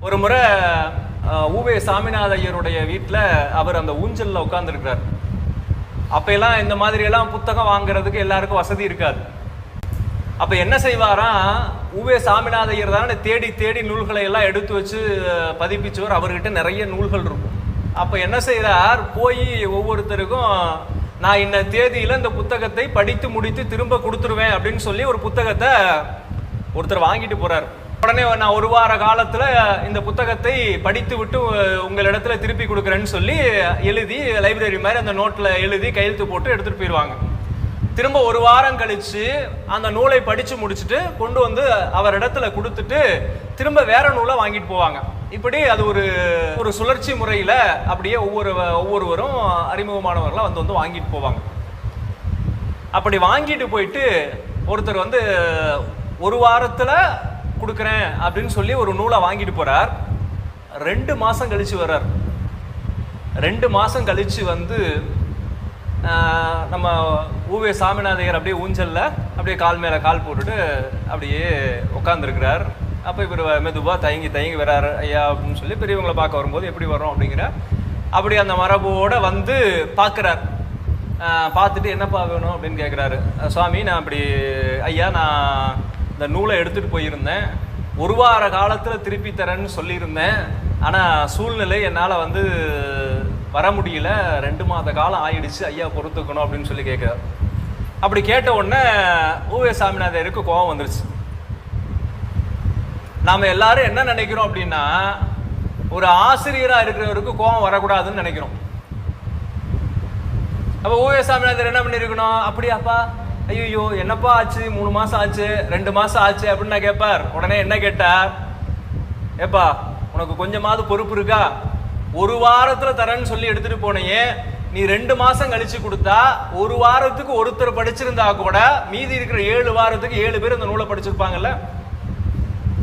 ஒரு முறை ஊவே சாமிநாத ஐயருடைய வீட்டில் அவர் அந்த ஊஞ்சலில் உட்காந்துருக்கிறார். அப்பெல்லாம் இந்த மாதிரியெல்லாம் புத்தகம் வாங்குறதுக்கு எல்லாருக்கும் வசதி இருக்காது. அப்போ என்ன செய்வாராம், ஊவே சாமிநாத ஐயர் தானே தேடி தேடி நூல்களை எல்லாம் எடுத்து வச்சு பதிப்பிச்சவர். அவர்கிட்ட நிறைய நூல்கள் இருக்கும். அப்போ என்ன செய்கிறார், போய் ஒவ்வொருத்தருக்கும் நான் இந்த தேதியில் இந்த புத்தகத்தை படித்து முடித்து திரும்ப கொடுத்துருவேன் அப்படின்னு சொல்லி ஒரு புத்தகத்தை ஒருத்தர் வாங்கிட்டு போகிறார். உடனே நான் ஒரு வார காலத்தில் இந்த புத்தகத்தை படித்து விட்டு உங்களிடத்துல திருப்பி கொடுக்குறேன்னு சொல்லி எழுதி லைப்ரரி மாதிரி அந்த நோட்டில் எழுதி கையெழுத்து போட்டு எடுத்துகிட்டு போயிடுவாங்க. திரும்ப ஒரு வாரம் கழித்து அந்த நூலை படித்து முடிச்சுட்டு கொண்டு வந்து அவர் இடத்துல கொடுத்துட்டு திரும்ப வேற நூலை வாங்கிட்டு போவாங்க. இப்படி அது ஒரு சுழற்சி முறையில் அப்படியே ஒவ்வொருவரும் அறிமுகமானவர்களாக வந்து வாங்கிட்டு போவாங்க. அப்படி வாங்கிட்டு போயிட்டு ஒருத்தர் வந்து ஒரு வாரத்தில் கொடுக்குறேன் அப்படின்னு சொல்லி ஒரு நூலை வாங்கிட்டு போகிறார். 2 மாதம் கழித்து வர்றார். 2 மாதம் கழித்து வந்து நம்ம ஊவே சாமிநாதையர் அப்படியே ஊஞ்சலில் அப்படியே கால் மேலே கால் போட்டுட்டு அப்படியே உட்காந்துருக்கிறார். அப்போ இவர் மெதுவாக தயங்கி வர்றாரு. ஐயா அப்படின்னு சொல்லி பெரியவங்களை பார்க்க வரும்போது எப்படி வரோம் அப்படிங்கிற அப்படி அந்த மரபோடு வந்து பார்க்குறார். பார்த்துட்டு என்னப்பா வேணும் அப்படின்னு கேட்குறாரு. சுவாமி நான் அப்படி ஐயா நான் இந்த நூலை எடுத்துகிட்டு போயிருந்தேன், ஒரு வார காலத்தில் திருப்பி தரேன்னு சொல்லியிருந்தேன், ஆனால் சூழ்நிலை என்னால் வந்து வர முடியல, 2 மாத காலம் ஆயிடுச்சு, ஐயா பொறுத்துக்கணும் அப்படின்னு சொல்லி கேட்குறாரு. அப்படி கேட்ட உடனே ஊவே சாமிநாதையருக்கு கோபம் வந்துருச்சு. நாம் எல்லாரும் என்ன நினைக்கிறோம் அப்படின்னா, ஒரு ஆசிரியராக இருக்கிறவருக்கு கோபம் வரக்கூடாதுன்னு நினைக்கிறோம். அப்போ ஊவே சாமிநாதர் என்ன பண்ணியிருக்கணும், அப்படியாப்பா ஐயோ என்னப்பா ஆச்சு, 3 மாதம் ஆச்சு 2 மாதம் ஆச்சு அப்படின்னு நான் கேட்பார். உடனே என்ன கேட்டார், ஏப்பா உனக்கு கொஞ்சமாவது பொறுப்பு இருக்கா, ஒரு வாரத்தில் தரேன்னு சொல்லி எடுத்துட்டு போனையே, நீ 2 மாதம் கழிச்சு கொடுத்தா ஒரு வாரத்துக்கு ஒருத்தர் படிச்சிருந்தா கூட மீதி இருக்கிற 7 வாரத்துக்கு 7 பேர் இந்த நூலை படிச்சிருப்பாங்கல்ல.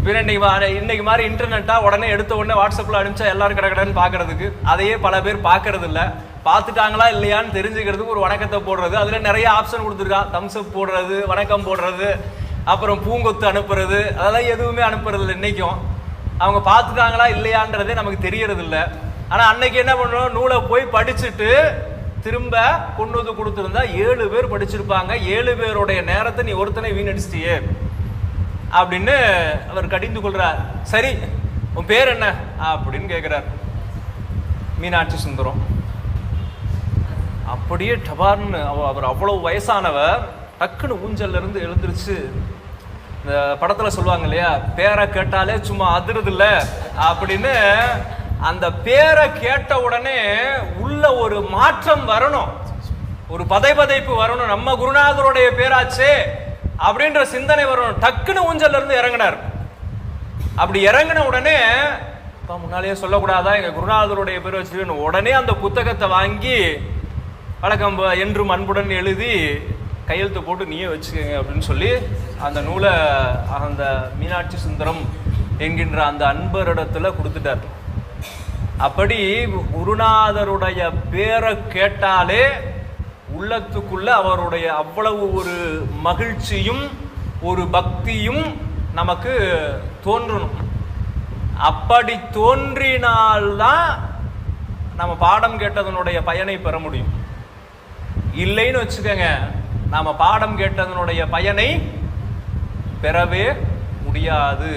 இன்னைக்கு மாதிரி இன்டர்நெட்டா உடனே எடுத்த உடனே வாட்ஸ்அப்பில் அனுப்பிச்சா எல்லாரும் கடன்னு பார்க்கறதுக்கு, அதையே பல பேர் பார்க்கறது இல்லை. பார்த்துட்டாங்களா இல்லையான்னு தெரிஞ்சுக்கிறதுக்கு ஒரு வணக்கத்தை போடுறது, அதில் நிறைய ஆப்ஷன் கொடுத்துருக்கான். தம்ஸ்அப் போடுறது, வணக்கம் போடுறது, அப்புறம் பூங்கொத்து அனுப்புறது, அதெல்லாம் எதுவுமே அனுப்புறது இல்லை இன்னைக்கும். அவங்க பார்த்துட்டாங்களா இல்லையான்றதே நமக்கு தெரியறது இல்லை. ஆனால் அன்னைக்கு என்ன பண்ணுறோம், நூலை போய் படிச்சுட்டு திரும்ப கொண்டு வந்து கொடுத்துருந்தா 7 பேர் படிச்சிருப்பாங்க. 7 பேருடைய நேரத்தை நீ ஒருத்தனை வீணடிச்சிட்டியே அப்படின்னு அவர் கடிந்து கொள்றார். சரி உன் பேர் என்ன அப்படின்னு கேட்குறார். மீனாட்சி சுந்தரம். அப்படியே டபார்னு அவர் அவ்வளவு வயசானவர் டக்குன்னு ஊஞ்சல்ல இருந்து எழுந்திருச்சு. இந்த படத்துல சொல்லுவாங்க இல்லையா, பேரை கேட்டாலே சும்மா அதிருது இல்லை அப்படின்னு, அந்த பேரை கேட்ட உடனே உள்ள ஒரு மாற்றம் வரணும், ஒரு பதைப்பு வரணும், நம்ம குருநாதருடைய பேராச்சே அப்படின்ற சிந்தனை வரணும். டக்குன்னு ஊஞ்சல்ல இருந்து இறங்கினார். அப்படி இறங்கின உடனே முன்னாலேயே சொல்லக்கூடாதா எங்க குருநாதருடைய பேர் வச்சு, உடனே அந்த புத்தகத்தை வாங்கி வழக்கம் என்றும் அன்புடன் எழுதி கையெழுத்து போட்டு நீயே வச்சுக்கோங்க அப்படின்னு சொல்லி அந்த நூலை அந்த மீனாட்சி சுந்தரம் என்கின்ற அந்த அன்பரிடத்துல கொடுத்துட்டார். அப்படி குருநாதருடைய பேரை கேட்டாலே உள்ளத்துக்குள்ள அவருடைய அவ்வளவு ஒரு மகிழ்ச்சியும் ஒரு பக்தியும் நமக்கு தோன்றணும். அப்படி தோன்றினால்தான் நம்ம பாடம் கேட்டதனுடைய பயனை பெற முடியும். இல்லைன்னு வச்சுக்கோங்க, நாம பாடம் கேட்டதனுடைய பயனை பெறவே முடியாது.